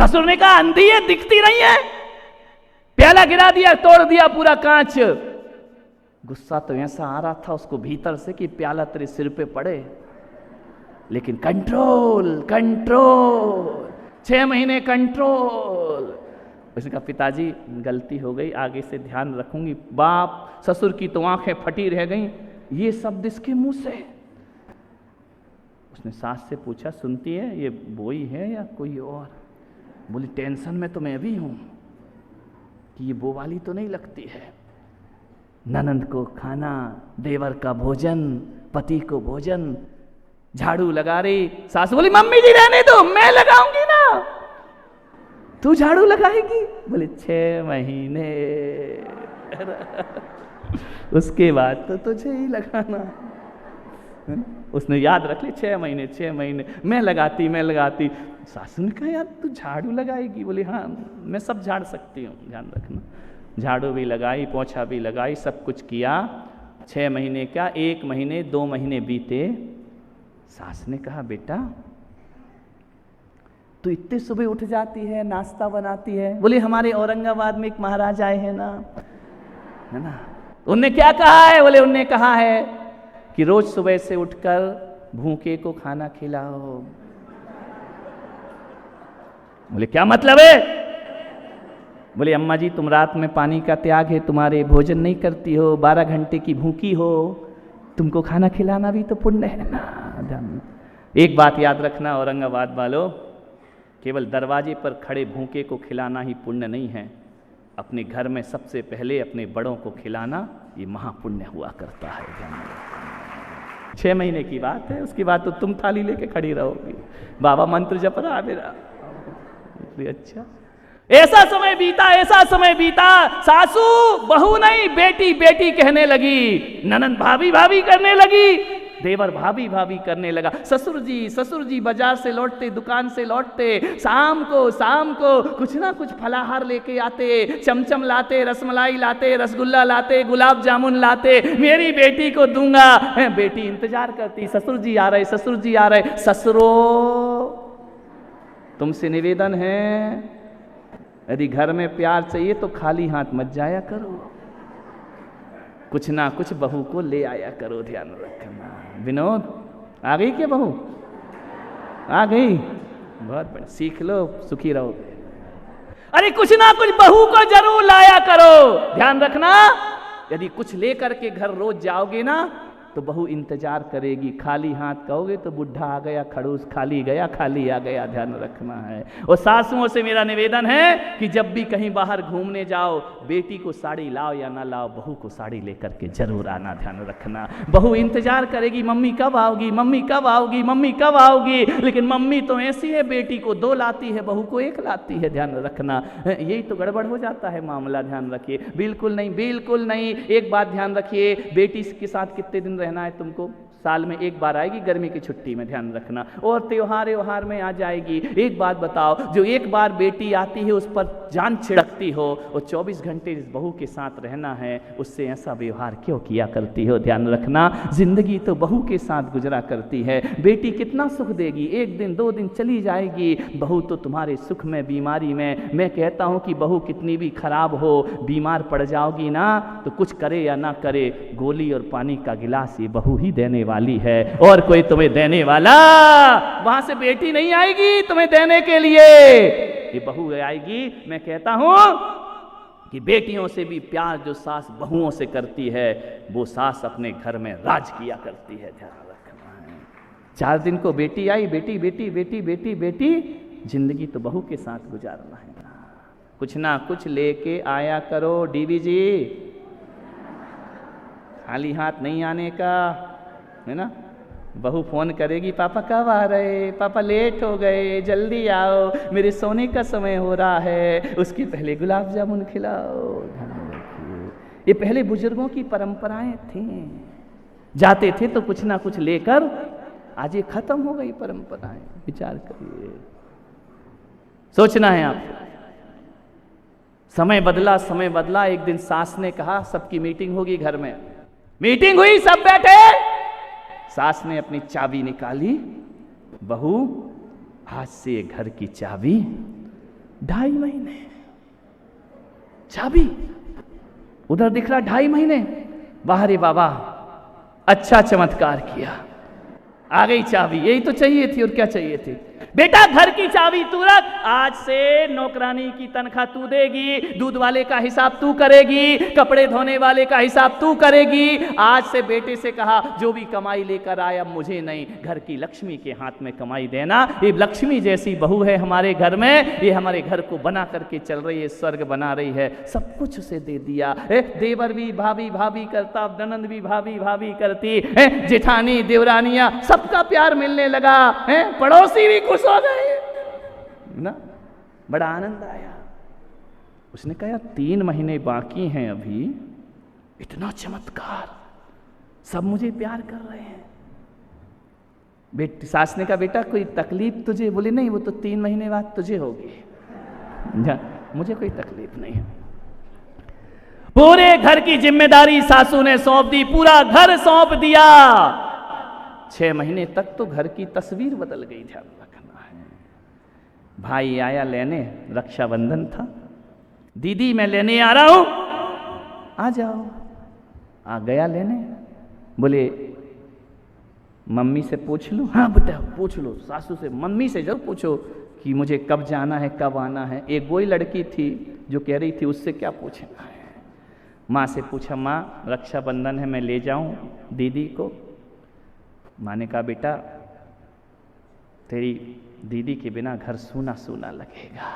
ससुर ने कहा अंधी है, दिखती नहीं है? प्याला गिरा दिया, तोड़ दिया पूरा कांच। गुस्सा तो ऐसा आ रहा था उसको भीतर से कि प्याला तेरे सिर पे पड़े, लेकिन कंट्रोल कंट्रोल, 6 महीने कंट्रोल। उसने कहा पिताजी गलती हो गई, आगे से ध्यान रखूंगी। बाप ससुर की तो आंखें फटी रह गईं, ये शब्द इसके मुंह से। उसने सास से पूछा सुनती है ये बोई है या कोई और? बोली टेंशन में तो मैं भी हूं कि ये बो वाली तो नहीं लगती है। ननंद को खाना, देवर का भोजन, पति को भोजन, झाड़ू लगा रही। सास बोली मम्मी जी रहने दो, मैं लगाऊंगी ना। तू झाड़ू लगाएगी? बोले 6 महीने उसके बाद तो तुझे ही लगाना। उसने याद रख ली 6 महीने 6 महीने मैं लगाती। सासू ने कहा यार तू झाड़ू लगाएगी? बोली हाँ मैं सब झाड़ सकती हूँ, ध्यान रखना। झाड़ू भी लगाई, पोछा भी लगाई, सब कुछ किया। 6 महीने क्या, 1 महीने 2 महीने बीते। सास ने कहा बेटा तू इतने सुबह उठ जाती है, नाश्ता बनाती है? बोले हमारे औरंगाबाद में एक महाराज आए हैं ना, है ना, उनने क्या कहा है? बोले उनने कहा है कि रोज सुबह से उठकर भूखे को खाना खिलाओ। बोले क्या मतलब है? बोले अम्मा जी तुम रात में पानी का त्याग है, तुम्हारे भोजन नहीं करती हो, 12 घंटे की भूखी हो, तुमको खाना खिलाना भी तो पुण्य है ना। एक बात याद रखना औरंगाबाद वालों, केवल दरवाजे पर खड़े भूखे को खिलाना ही पुण्य नहीं है, अपने घर में सबसे पहले अपने बड़ों को खिलाना ये महापुण्य हुआ करता है। 6 महीने की बात है, उसके बाद तो तुम थाली लेके खड़ी रहोगी, बाबा मंत्र जप रहा मेरा। अच्छा ऐसा समय बीता, सासू बहू नहीं बेटी बेटी कहने लगी, ननंद भाभी भाभी करने लगी, देवर भाभी भाभी करने लगा, ससुर जी बाजार से लौटते, दुकान से लौटते, शाम को कुछ ना कुछ फलाहार लेके आते, चमचम लाते, रसमलाई लाते, रसगुल्ला लाते, गुलाब जामुन लाते, मेरी बेटी को दूंगा। बेटी इंतजार करती, ससुर जी आ रहे। ससुरो तुमसे निवेदन है, यदि घर में प्यार चाहिए तो खाली हाथ मत जाया करो, कुछ ना कुछ बहू को ले आया करो, ध्यान रखना। विनोद आ गई क्या बहू? आ गई, बहुत बढ़िया, सीख लो, सुखी रहो। अरे कुछ ना कुछ बहू को जरूर लाया करो, ध्यान रखना। यदि कुछ लेकर के घर रोज जाओगे ना तो बहू इंतजार करेगी, खाली हाथ कहोगे तो बुढ़ा आ गया खड़ूस, खाली गया खाली आ गया, ध्यान रखना है। और सासुओं से मेरा निवेदन है कि जब भी कहीं बाहर घूमने जाओ, बेटी को साड़ी लाओ या ना लाओ, बहू को साड़ी लेकर के जरूर आना, ध्यान रखना। बहू इंतजार करेगी मम्मी कब आओगी, मम्मी कब आओगी, मम्मी कब आओगी, लेकिन मम्मी तो ऐसी है, बेटी को 2 लाती है, बहू को 1 लाती है, ध्यान रखना। यही तो गड़बड़ हो जाता है मामला, ध्यान रखिए। बिल्कुल नहीं। एक बात ध्यान रखिए, बेटी के साथ कितने दिन रहना है तुमको? साल में 1 बार आएगी गर्मी की छुट्टी में, ध्यान रखना, और त्योहार में आ जाएगी। एक बात बताओ, जो एक बार बेटी आती है उस पर जान छिड़कती हो, और 24 घंटे इस बहू के साथ रहना है, उससे ऐसा व्यवहार क्यों किया करती हो? ध्यान रखना, जिंदगी तो बहू के साथ गुजरा करती है। बेटी कितना सुख देगी, 1 दिन 2 दिन चली जाएगी, बहू तो तुम्हारे सुख में बीमारी में। मैं कहता हूं कि बहू कितनी भी खराब हो, बीमार पड़ जाओगी ना तो कुछ करे या ना करे, गोली और पानी का गिलास ये बहू ही देने वाली है, और कोई तुम्हें देने वाला, वहां से बेटी नहीं आएगी तुम्हें देने के लिए, ये बहू आएगी। मैं कहता हूं कि बेटियों से भी प्यार जो सास बहुओं से करती है, वो सास अपने घर में राज किया करती है, ध्यान रखना है। 4 दिन को बेटी आई, बेटी बेटी बेटी बेटी बेटी, जिंदगी तो बहू के साथ गुजारना है, कुछ ना कुछ लेके आया करो। डीवी जी खाली हाथ नहीं आने का, है ना। बहू फोन करेगी, पापा कब आ रहे, पापा लेट हो गए, जल्दी आओ, मेरे सोने का समय हो रहा है, उसके पहले गुलाब जामुन खिलाओ। ये पहले बुजुर्गों की परंपराएं थी, जाते थे तो कुछ ना कुछ लेकर, आज ये खत्म हो गई परंपराएं। विचार करिए, सोचना है आपको। समय बदला। एक दिन सास ने कहा सबकी मीटिंग होगी घर में, मीटिंग हुई, सब बैठे, सास ने अपनी चाबी निकाली, बहू हाथ से घर की चाबी 2.5 महीने चाबी, उधर दिख रहा 2.5 महीने। वाह रे बाबा, अच्छा चमत्कार किया, आ गई चाबी। यही तो चाहिए थी, और क्या चाहिए थी? बेटा घर की चाबी तू रख, आज से नौकरानी की तनख्वाह तू देगी, दूध वाले का हिसाब तू करेगी, कपड़े धोने वाले का हिसाब तू करेगी। आज से बेटे से कहा जो भी कमाई लेकर आए अब मुझे नहीं, घर की लक्ष्मी के हाथ में कमाई देना। ये लक्ष्मी जैसी बहू है हमारे घर में, ये हमारे घर को बना करके चल रही है, स्वर्ग बना रही है। सब कुछ उसे दे दिया। देवर भी भाभी भाभी करता, ननंद भी भाभी भाभी करती, जेठानी देवरानियां सबका प्यार मिलने लगा, पड़ोसी भी खुश हो गए ना, बड़ा आनंद आया। उसने कहा 3 महीने बाकी हैं अभी, इतना चमत्कार, सब मुझे प्यार कर रहे हैं। बेटी सास ने कहा बेटा कोई तकलीफ तुझे? बोले नहीं, वो तो 3 महीने बाद तुझे होगी, मुझे कोई तकलीफ नहीं है। पूरे घर की जिम्मेदारी सासू ने सौंप दी, पूरा घर सौंप दिया। 6 महीने तक तो घर की तस्वीर बदल गई। ध्यान रखना है। भाई आया लेने, रक्षाबंधन था, दीदी मैं लेने आ रहा हूं, आ जाओ। आ गया लेने, बोले मम्मी से पूछ लूं? हाँ बेटा पूछ लो, सासू से, मम्मी से जरूर पूछो कि मुझे कब जाना है, कब आना है। एक वही लड़की थी जो कह रही थी उससे क्या पूछना है। माँ से पूछा, माँ रक्षाबंधन है, मैं ले जाऊं दीदी को? माँ ने कहा बेटा तेरी दीदी के बिना घर सूना सूना लगेगा,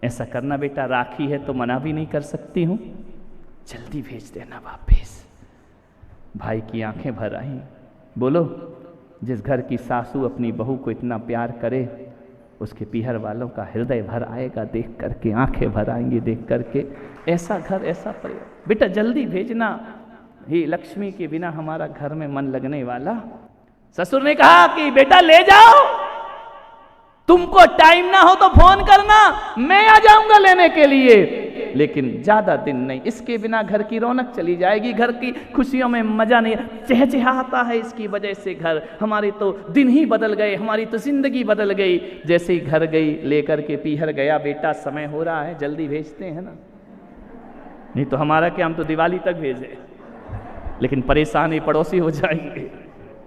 ऐसा करना बेटा, राखी है तो मना भी नहीं कर सकती हूँ, जल्दी भेज देना वापस। भाई की आंखें भर आई। बोलो, जिस घर की सासू अपनी बहू को इतना प्यार करे, उसके पीहर वालों का हृदय भर आएगा देख करके, आंखें भर आएंगी देख करके। ऐसा घर, ऐसा परिवार, बेटा जल्दी भेजना, ही लक्ष्मी के बिना हमारा घर में मन लगने वाला। ससुर ने कहा कि बेटा ले जाओ, तुमको टाइम ना हो तो फोन करना, मैं आ जाऊंगा लेने के लिए, लेकिन ज्यादा दिन नहीं, इसके बिना घर की रौनक चली जाएगी, घर की खुशियों में मजा नहीं। चहचहाता है इसकी वजह से घर, हमारे तो दिन ही बदल गए, हमारी तो जिंदगी बदल गई। जैसे ही घर गई, लेकर के पीहर गया, बेटा समय हो रहा है, जल्दी भेजते हैं ना, नहीं तो हमारा क्या, हम तो दिवाली तक भेजे, लेकिन परेशान ही पड़ोसी हो जाएंगे।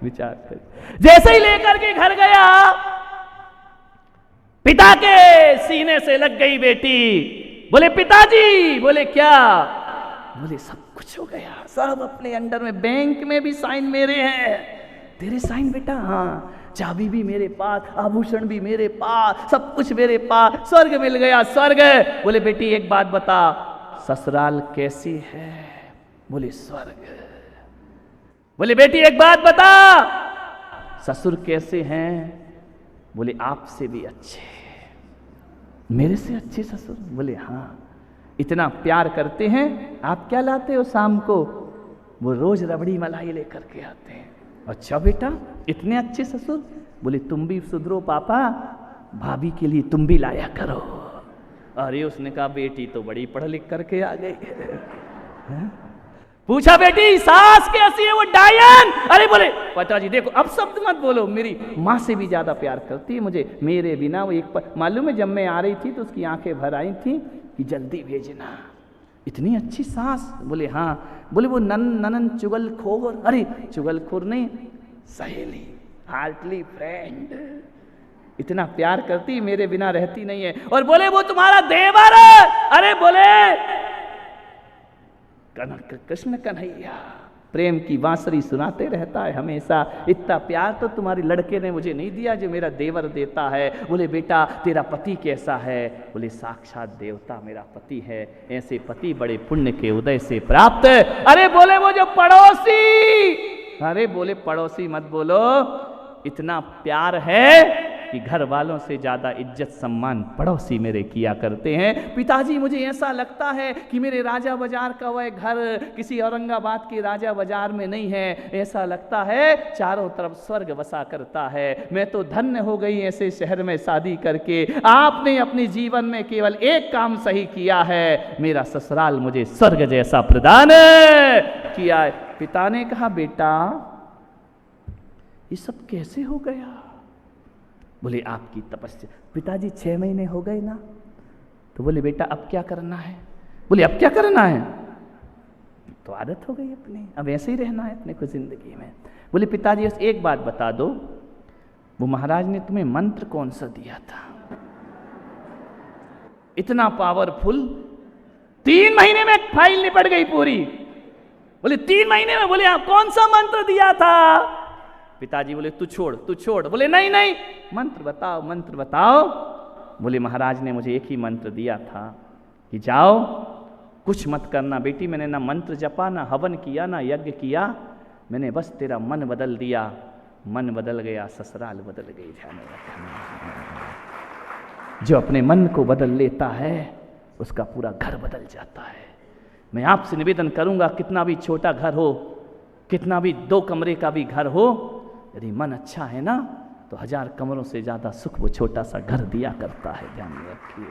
विचार कर। जैसे ही लेकर के घर गया, पिता के सीने से लग गई बेटी। बोले पिताजी, बोले क्या? बोले सब कुछ हो गया, सब अपने अंडर में, बैंक में भी साइन मेरे हैं। तेरे साइन बेटा? हाँ। चाबी भी मेरे पास, आभूषण भी मेरे पास, सब कुछ मेरे पास, स्वर्ग मिल गया, स्वर्ग। बोले बेटी एक बात बता, ससुराल कैसी है? बोले स्वर्ग। बोले बेटी एक बात बता, ससुर कैसे हैं? बोले आपसे भी अच्छे। मेरे से अच्छे ससुर? बोले हाँ। इतना प्यार करते हैं, आप क्या लाते हो शाम को? वो रोज रबड़ी मलाई लेकर के आते हैं। अच्छा बेटा, इतने अच्छे ससुर? बोले तुम भी सुधरो पापा, भाभी के लिए तुम भी लाया करो। अरे उसने कहा बेटी तो बड़ी पढ़ लिख करके आ गई है। पूछा बेटी सास कैसी है? वो डायन। अरे बोले पिताजी देखो अब शब्द मत बोलो, मेरी माँ से भी ज्यादा प्यार करती है मुझे, मेरे बिना वो एक मालूम है जब मैं आ रही थी तो उसकी आंखें भर आई थी कि जल्दी भेजना। इतनी अच्छी सास? बोले हाँ। बोले वो ननन चुगलखोर? अरे चुगलखोर नहीं, सहेली, हार्टली फ्रेंड, इतना प्यार करती, मेरे बिना रहती नहीं है। और बोले वो तुम्हारा देवर है? अरे बोले कृष्ण कन्हैया प्रेम की बांसुरी सुनाते रहता है हमेशा, इतना प्यार तो तुम्हारे लड़के ने मुझे नहीं दिया जो मेरा देवर देता है। बोले बेटा तेरा पति कैसा है? बोले साक्षात देवता मेरा पति है, ऐसे पति बड़े पुण्य के उदय से प्राप्त। अरे बोले वो जो पड़ोसी, अरे बोले पड़ोसी मत बोलो, इतना प्यार है कि घर वालों से ज्यादा इज्जत सम्मान पड़ोसी मेरे किया करते हैं। पिताजी मुझे ऐसा लगता है कि मेरे राजा बाजार का वह घर किसी औरंगाबाद के राजा बाजार में नहीं है, ऐसा लगता है चारों तरफ स्वर्ग बसा करता है। मैं तो धन्य हो गई ऐसे शहर में शादी करके। आपने अपने जीवन में केवल एक काम सही किया है, मेरा ससुराल मुझे स्वर्ग जैसा प्रदान किया है। पिता ने कहा बेटा ये सब कैसे हो गया? बोले आपकी तपस्या। पिताजी 6 महीने हो गए ना? तो बोले बेटा अब क्या करना है? बोले अब क्या करना है? तो आदत हो गई अपनी, अब ऐसे ही रहना है अपने को जिंदगी में। बोले पिताजी बस एक बात बता दो, वो महाराज ने तुम्हें मंत्र कौन सा दिया था इतना पावरफुल? 3 महीने में फाइल निपट गई पूरी। बोले 3 महीने में? बोले आप कौन सा मंत्र दिया था? पिताजी बोले तू छोड़। बोले नहीं नहीं, मंत्र बताओ। बोले महाराज ने मुझे एक ही मंत्र दिया था कि जाओ कुछ मत करना बेटी, मैंने ना मंत्र जपा, ना हवन किया, ना यज्ञ किया, मैंने बस तेरा मन बदल दिया। मन बदल गया, ससुराल बदल गई। ध्यान रखना, जो अपने मन को बदल लेता है उसका पूरा घर बदल जाता है। मैं आपसे निवेदन करूंगा, कितना भी छोटा घर हो, कितना भी 2 कमरे का भी घर हो, यदि मन अच्छा है ना तो 1000 कमरों से ज्यादा सुख वो छोटा सा घर दिया करता है। ध्यान रखिए,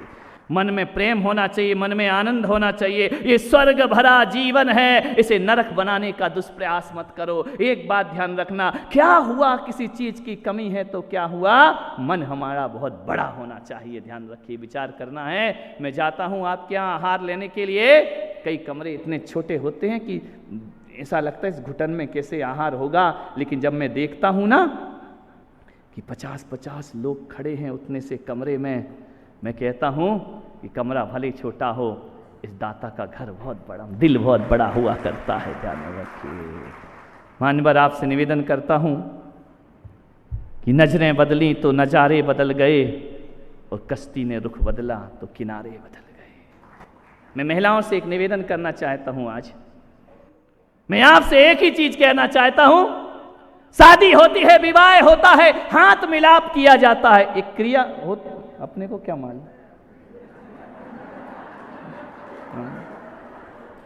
मन में प्रेम होना चाहिए, मन में आनंद होना चाहिए। ये स्वर्ग भरा जीवन है, इसे नरक बनाने का दुष्प्रयास मत करो। एक बात ध्यान रखना, क्या हुआ किसी चीज की कमी है तो क्या हुआ, मन हमारा बहुत बड़ा होना चाहिए। ध्यान रखिए, विचार करना है। मैं जाता हूं आपके यहाँ आहार लेने के लिए, कई कमरे इतने छोटे होते हैं कि ऐसा लगता है इस घुटन में कैसे आहार होगा, लेकिन जब मैं देखता हूं ना कि 50-50 लोग खड़े हैं उतने से कमरे में, मैं कहता हूं कि कमरा भले छोटा हो, इस दाता का घर बहुत बड़ा, दिल बहुत बड़ा हुआ करता है। ध्यान रखिए। मान्यवर आपसे निवेदन करता हूं कि नजरें बदली तो नजारे बदल गए, और कश्ती ने रुख बदला तो किनारे बदल गए। मैं महिलाओं से एक निवेदन करना चाहता हूं आज, मैं आपसे एक ही चीज कहना चाहता हूं, शादी होती है, विवाह होता है, हाथ मिलाप किया जाता है, एक क्रिया हो, अपने को क्या मालूम,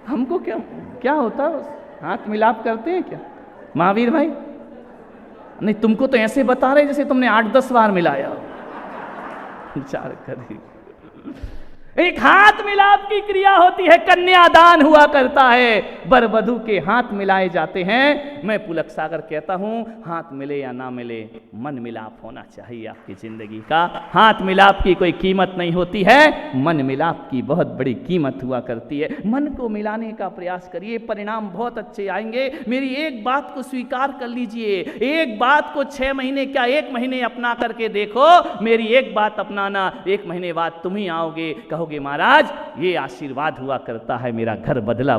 हमको क्या होता है, हाथ मिलाप करते हैं क्या महावीर भाई? नहीं, तुमको तो ऐसे बता रहे जैसे तुमने 8-10 बार मिलाया। विचार करिए, एक हाथ मिलाप की क्रिया होती है, कन्यादान हुआ करता है, वर वधू के हाथ मिलाए जाते हैं। मैं पुलक सागर कहता हूं, हाथ मिले या ना मिले, मन मिलाप होना चाहिए आपकी जिंदगी का। हाथ मिलाप की कोई कीमत नहीं होती है, मन मिलाप की बहुत बड़ी कीमत हुआ करती है। मन को मिलाने का प्रयास करिए, परिणाम बहुत अच्छे आएंगे। मेरी एक बात को स्वीकार कर लीजिए, एक बात को 6 महीने क्या 1 महीने अपना करके देखो, मेरी एक बात अपनाना, 1 महीने बाद तुम ही आओगे, कहोगे महाराज ये आशीर्वाद हुआ करता है, मेरा घर बदला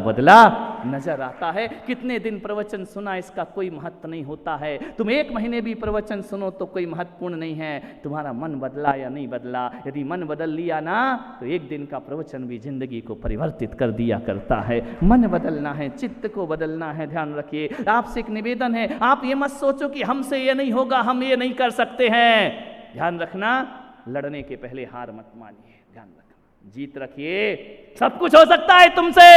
नजर आता है। कितने दिन प्रवचन सुना इसका कोई महत्व नहीं होता है, तुम 1 महीने भी प्रवचन सुनो तो कोई महत्वपूर्ण नहीं है, तुम्हारा मन बदला या नहीं बदला। यदि मन बदल लिया ना तो 1 दिन का प्रवचन भी जिंदगी को परिवर्तित कर दिया करता है। मन बदलना है, चित्त को बदलना है। ध्यान रखिए, आपसे एक निवेदन है, आप ये मत सोचो कि हमसे ये नहीं होगा, हम ये नहीं कर सकते हैं। ध्यान रखना, लड़ने के पहले हार मत मानिए, ध्यान रखना, जीत रखिए। सब कुछ हो सकता है तुमसे,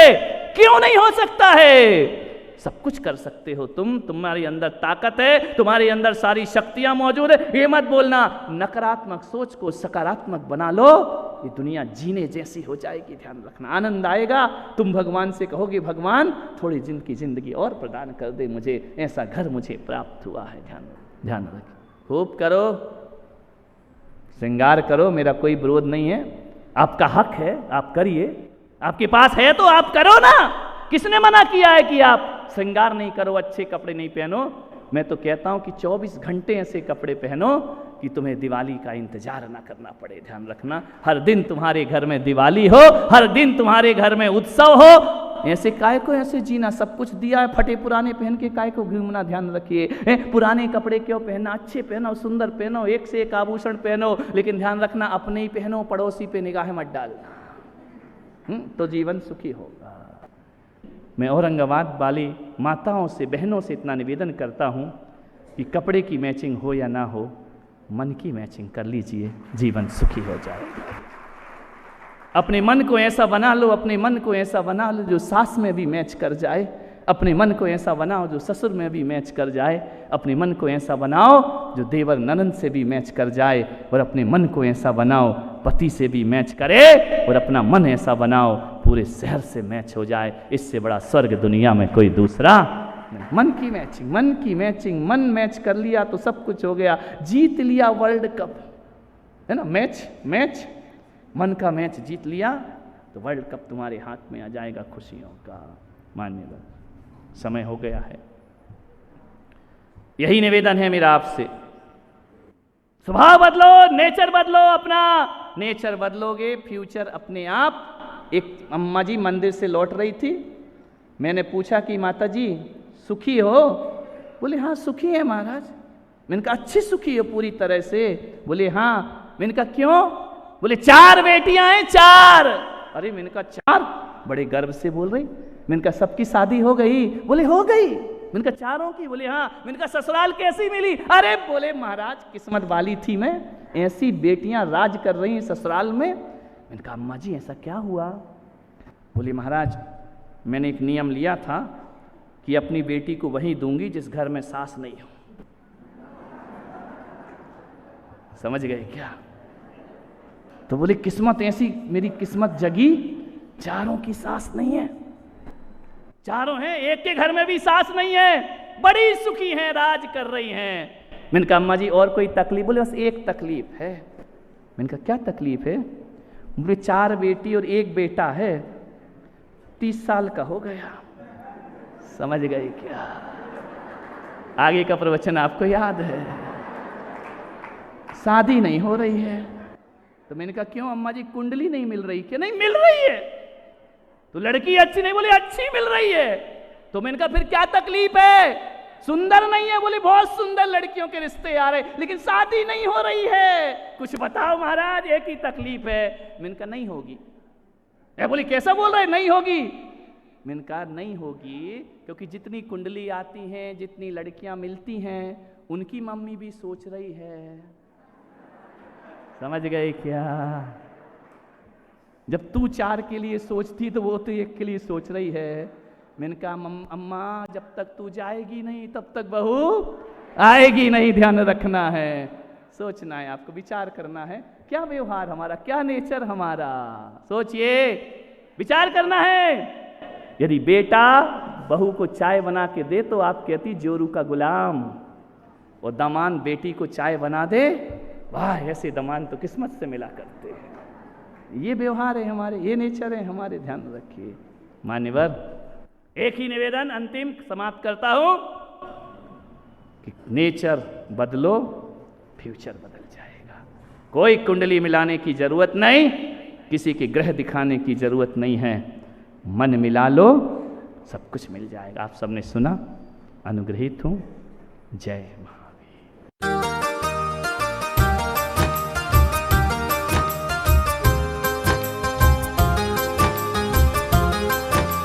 क्यों नहीं हो सकता है? सब कुछ कर सकते हो तुम, तुम्हारे अंदर ताकत है, तुम्हारे अंदर सारी शक्तियां मौजूद है। ये मत बोलना, नकारात्मक सोच को सकारात्मक बना लो, ये दुनिया जीने जैसी हो जाएगी। ध्यान रखना, आनंद आएगा। तुम भगवान से कहोगे भगवान थोड़ी जिंदगी और प्रदान कर दे मुझे, ऐसा घर मुझे प्राप्त हुआ है। ध्यान रखिए, खूब करो, श्रृंगार करो, मेरा कोई विरोध नहीं है, आपका हक है, आप करिए, आपके पास है तो आप करो ना। किसने मना किया है कि आप श्रृंगार नहीं करो, अच्छे कपड़े नहीं पहनो? मैं तो कहता हूं कि 24 घंटे ऐसे कपड़े पहनो कि तुम्हें दिवाली का इंतजार ना करना पड़े। ध्यान रखना, हर दिन तुम्हारे घर में दिवाली हो, हर दिन तुम्हारे घर में उत्सव हो। ऐसे काय को ऐसे जीना, सब कुछ दिया है, फटे पुराने पहन के काय को घूमना। ध्यान रखिए, पुराने कपड़े क्यों पहनना, अच्छे पहनो, सुंदर पहनो, एक से एक आभूषण पहनो, लेकिन ध्यान रखना अपने ही पहनो, पड़ोसी पे निगाह मत डालना, तो जीवन सुखी होगा। मैं औरंगाबाद वाली माताओं से, बहनों से इतना निवेदन करता हूं कि कपड़े की मैचिंग हो या ना हो, मन की मैचिंग कर लीजिए, जीवन सुखी हो जाएगा। अपने मन को ऐसा बना लो, अपने मन को ऐसा बना लो जो सास में भी मैच कर जाए, अपने मन को ऐसा बनाओ जो ससुर में भी मैच कर जाए, अपने मन को ऐसा बनाओ जो देवर ननंद से भी मैच कर जाए, और अपने मन को ऐसा बनाओ पति से भी मैच करे, और अपना मन ऐसा बनाओ पूरे शहर से मैच हो जाए। इससे बड़ा स्वर्ग दुनिया में कोई दूसरा नहीं। मन की मैचिंग, मन की मैचिंग, मन मैच कर लिया तो सब कुछ हो गया, जीत लिया वर्ल्ड कप, है ना। मैच मन का मैच जीत लिया तो वर्ल्ड कप तुम्हारे हाथ में आ जाएगा खुशियों का। मान्यवर समय हो गया है। यही निवेदन है मेरा आपसे, स्वभाव बदलो, नेचर बदलो अपना। नेचर बदलोगे, फ्यूचर अपने आप। एक अम्मा जी मंदिर से लौट रही थी, मैंने पूछा कि माता जी सुखी हो? बोले हाँ सुखी है महाराज। मैंने कहा अच्छी सुखी हो पूरी तरह से? बोले हाँ। मैंने कहा क्यों? बोले 4 बेटियां हैं, 4। अरे मैंने कहा 4? बड़े गर्व से बोल रही। मैंने कहा सबकी शादी हो गई? बोले हो गई। मैंने कहा 4 की? बोले हाँ। मैंने कहा ससुराल कैसी मिली? अरे बोले महाराज किस्मत वाली थी मैं, ऐसी बेटियां राज कर रही हैं ससुराल में। मैंने कहा अम्मा जी ऐसा क्या हुआ? बोले महाराज मैंने एक नियम लिया था कि अपनी बेटी को वहीं दूंगी जिस घर में सास नहीं हो। समझ गए क्या? तो बोले किस्मत ऐसी, मेरी किस्मत जगी, 4 की सास नहीं है। 4 हैं, एक के घर में भी सास नहीं है, बड़ी सुखी हैं, राज कर रही हैं। मैंने कहा अम्मा जी और कोई तकलीफ? बोले बस एक तकलीफ है। मैंने कहा क्या तकलीफ है? बोले 4 बेटी और 1 बेटा है, 30 साल का हो गया। समझ गए क्या? आगे का प्रवचन आपको याद है। शादी नहीं हो रही है। तो मैंने कहा क्यों अम्मा जी कुंडली नहीं मिल रही? क्या नहीं मिल रही है? तो लड़की अच्छी नहीं? बोले अच्छी मिल रही है। तो मैंने कहा फिर क्या तकलीफ है? सुंदर नहीं है? बोले बहुत सुंदर लड़कियों के रिश्ते आ रहे लेकिन शादी नहीं हो रही है। कुछ बताओ महाराज, एक ही तकलीफ है। मैंने कहा नहीं होगी। बोले कैसा बोल रहे नहीं होगी? मैंने कहा नहीं होगी क्योंकि जितनी कुंडली आती हैं, जितनी लड़कियां मिलती हैं, उनकी मम्मी भी सोच रही है। समझ गए क्या? जब तू 4 के लिए सोचती तो वो तो 1 के लिए सोच रही है। मैंने कहा अम्मा जब तक तू जाएगी नहीं तब तक बहू आएगी नहीं, ध्यान रखना है, सोचना है, आपको विचार करना है क्या व्यवहार हमारा, क्या नेचर हमारा, सोचिए, विचार करना है। यदि बेटा बहू को चाय बना के दे तो आप कहती जोरू का गुलाम, और दामाद बेटी को चाय बना दे, वाह ऐसे दामाद तो किस्मत से मिला करते हैं। ये व्यवहार है हमारे, ये नेचर है हमारे, ध्यान रखिए। मान्यवर एक ही निवेदन अंतिम समाप्त करता हूं कि नेचर बदलो, फ्यूचर बदल जाएगा। कोई कुंडली मिलाने की जरूरत नहीं, किसी के ग्रह दिखाने की जरूरत नहीं है, मन मिला लो सब कुछ मिल जाएगा। आप सबने सुना, अनुग्रहित हूं। जय मां।